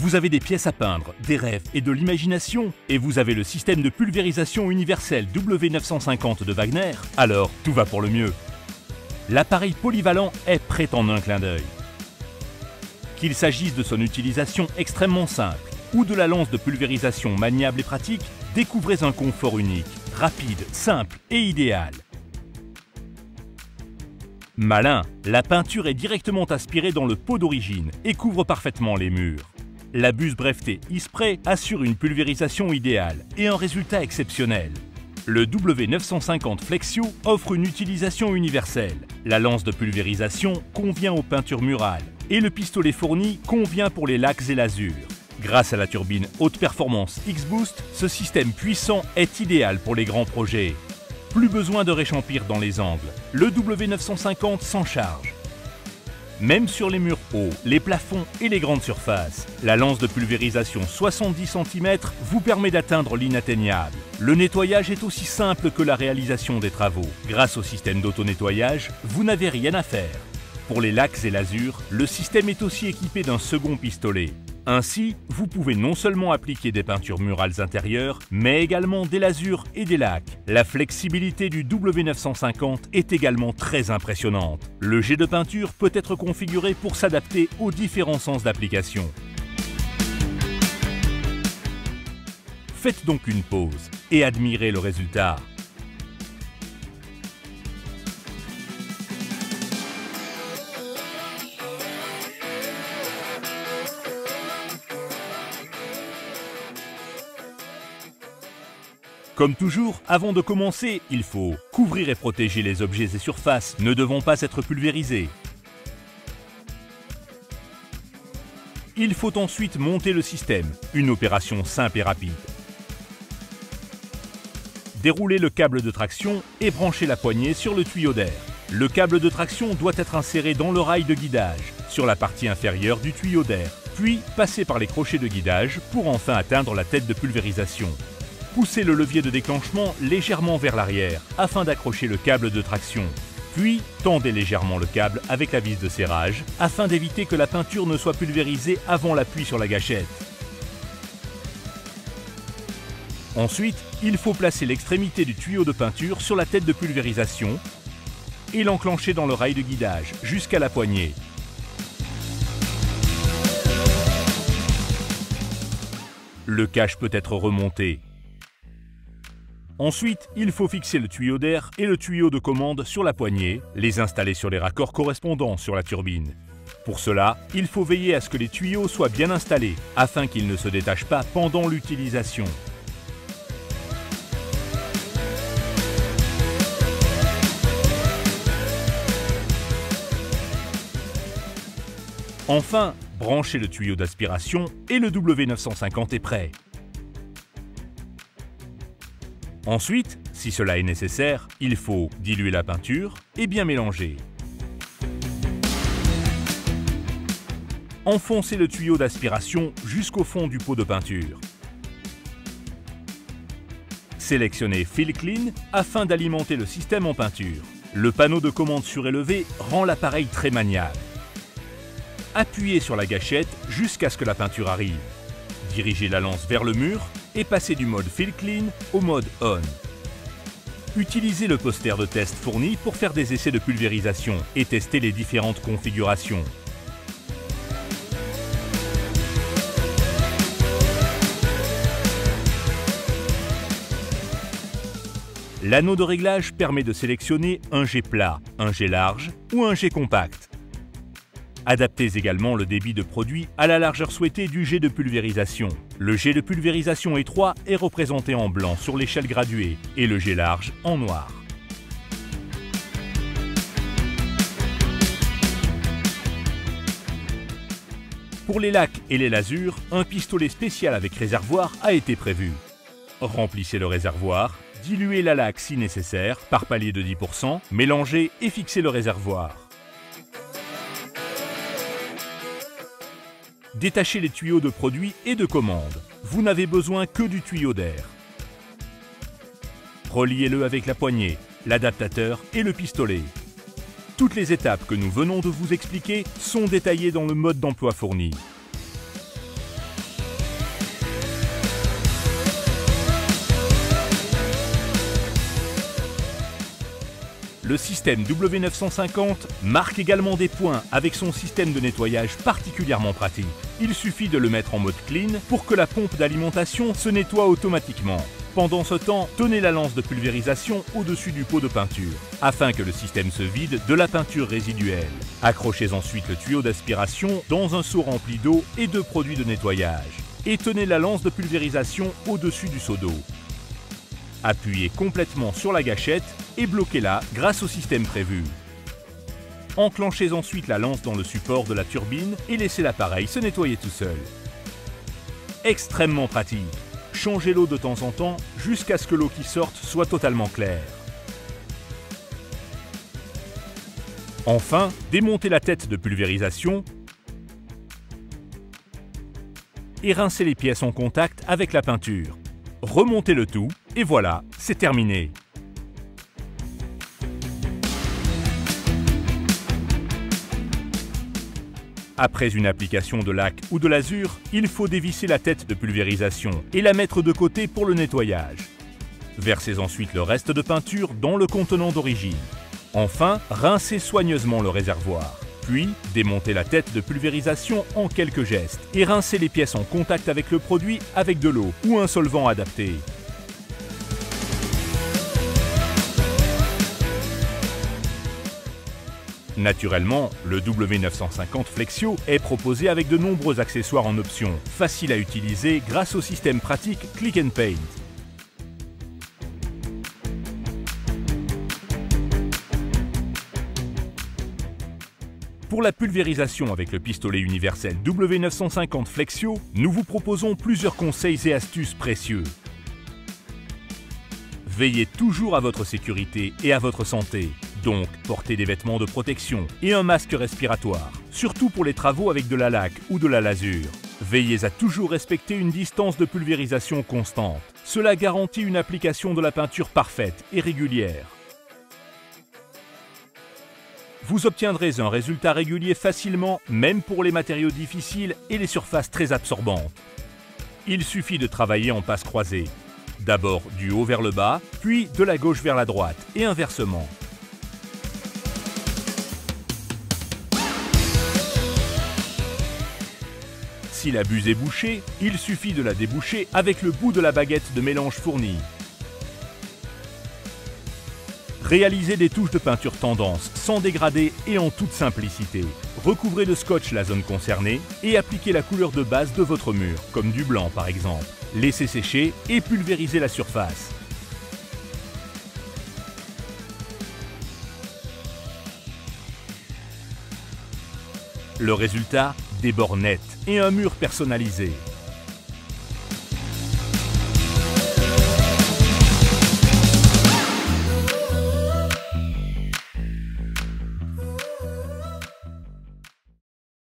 Vous avez des pièces à peindre, des rêves et de l'imagination, et vous avez le système de pulvérisation universel W950 de Wagner, alors tout va pour le mieux. L'appareil polyvalent est prêt en un clin d'œil. Qu'il s'agisse de son utilisation extrêmement simple ou de la lance de pulvérisation maniable et pratique, découvrez un confort unique, rapide, simple et idéal. Malin, la peinture est directement aspirée dans le pot d'origine et couvre parfaitement les murs. La buse brevetée E-Spray assure une pulvérisation idéale et un résultat exceptionnel. Le W950 Flexio offre une utilisation universelle. La lance de pulvérisation convient aux peintures murales et le pistolet fourni convient pour les lacs et l'azur. Grâce à la turbine haute performance X-Boost, ce système puissant est idéal pour les grands projets. Plus besoin de réchampir dans les angles, le W950 s'en charge. Même sur les murs hauts, les plafonds et les grandes surfaces, la lance de pulvérisation 70 cm vous permet d'atteindre l'inatteignable. Le nettoyage est aussi simple que la réalisation des travaux. Grâce au système d'auto-nettoyage, vous n'avez rien à faire. Pour les lacs et l'azur, le système est aussi équipé d'un second pistolet. Ainsi, vous pouvez non seulement appliquer des peintures murales intérieures, mais également des lasures et des lacs. La flexibilité du W950 est également très impressionnante. Le jet de peinture peut être configuré pour s'adapter aux différents sens d'application. Faites donc une pause et admirez le résultat. Comme toujours, avant de commencer, il faut couvrir et protéger les objets et surfaces ne devant pas être pulvérisés. Il faut ensuite monter le système, une opération simple et rapide. Dérouler le câble de traction et brancher la poignée sur le tuyau d'air. Le câble de traction doit être inséré dans le rail de guidage, sur la partie inférieure du tuyau d'air, puis passer par les crochets de guidage pour enfin atteindre la tête de pulvérisation. Poussez le levier de déclenchement légèrement vers l'arrière afin d'accrocher le câble de traction. Puis, tendez légèrement le câble avec la vis de serrage afin d'éviter que la peinture ne soit pulvérisée avant l'appui sur la gâchette. Ensuite, il faut placer l'extrémité du tuyau de peinture sur la tête de pulvérisation et l'enclencher dans le rail de guidage jusqu'à la poignée. Le cache peut être remonté. Ensuite, il faut fixer le tuyau d'air et le tuyau de commande sur la poignée, les installer sur les raccords correspondants sur la turbine. Pour cela, il faut veiller à ce que les tuyaux soient bien installés, afin qu'ils ne se détachent pas pendant l'utilisation. Enfin, branchez le tuyau d'aspiration et le W950 est prêt. Ensuite, si cela est nécessaire, il faut diluer la peinture et bien mélanger. Enfoncez le tuyau d'aspiration jusqu'au fond du pot de peinture. Sélectionnez Fill Clean afin d'alimenter le système en peinture. Le panneau de commande surélevé rend l'appareil très maniable. Appuyez sur la gâchette jusqu'à ce que la peinture arrive. Dirigez la lance vers le mur et passez du mode Fill Clean au mode On. Utilisez le poster de test fourni pour faire des essais de pulvérisation et tester les différentes configurations. L'anneau de réglage permet de sélectionner un jet plat, un jet large ou un jet compact. Adaptez également le débit de produit à la largeur souhaitée du jet de pulvérisation. Le jet de pulvérisation étroit est représenté en blanc sur l'échelle graduée et le jet large en noir. Pour les lacs et les lasures, un pistolet spécial avec réservoir a été prévu. Remplissez le réservoir, diluez la laque si nécessaire par palier de 10%, mélangez et fixez le réservoir. Détachez les tuyaux de produit et de commande. Vous n'avez besoin que du tuyau d'air. Reliez-le avec la poignée, l'adaptateur et le pistolet. Toutes les étapes que nous venons de vous expliquer sont détaillées dans le mode d'emploi fourni. Le système W950 marque également des points avec son système de nettoyage particulièrement pratique. Il suffit de le mettre en mode clean pour que la pompe d'alimentation se nettoie automatiquement. Pendant ce temps, tenez la lance de pulvérisation au-dessus du pot de peinture, afin que le système se vide de la peinture résiduelle. Accrochez ensuite le tuyau d'aspiration dans un seau rempli d'eau et de produits de nettoyage. Et tenez la lance de pulvérisation au-dessus du seau d'eau. Appuyez complètement sur la gâchette et bloquez-la grâce au système prévu. Enclenchez ensuite la lance dans le support de la turbine et laissez l'appareil se nettoyer tout seul. Extrêmement pratique. Changez l'eau de temps en temps jusqu'à ce que l'eau qui sorte soit totalement claire. Enfin, démontez la tête de pulvérisation et rincez les pièces en contact avec la peinture. Remontez le tout et voilà, c'est terminé. Après une application de lac ou de lasure, il faut dévisser la tête de pulvérisation et la mettre de côté pour le nettoyage. Versez ensuite le reste de peinture dans le contenant d'origine. Enfin, rincez soigneusement le réservoir. Puis, démontez la tête de pulvérisation en quelques gestes et rincez les pièces en contact avec le produit avec de l'eau ou un solvant adapté. Naturellement, le W950 Flexio est proposé avec de nombreux accessoires en option, facile à utiliser grâce au système pratique Click and Paint. Pour la pulvérisation avec le pistolet universel W950 Flexio, nous vous proposons plusieurs conseils et astuces précieux. Veillez toujours à votre sécurité et à votre santé. Donc, portez des vêtements de protection et un masque respiratoire, surtout pour les travaux avec de la laque ou de la lasure. Veillez à toujours respecter une distance de pulvérisation constante. Cela garantit une application de la peinture parfaite et régulière. Vous obtiendrez un résultat régulier facilement, même pour les matériaux difficiles et les surfaces très absorbantes. Il suffit de travailler en passe croisée. D'abord du haut vers le bas, puis de la gauche vers la droite et inversement. Si la buse est bouchée, il suffit de la déboucher avec le bout de la baguette de mélange fournie. Réalisez des touches de peinture tendance, sans dégrader et en toute simplicité. Recouvrez de scotch la zone concernée et appliquez la couleur de base de votre mur, comme du blanc par exemple. Laissez sécher et pulvérisez la surface. Le résultat, des bords nets et un mur personnalisé.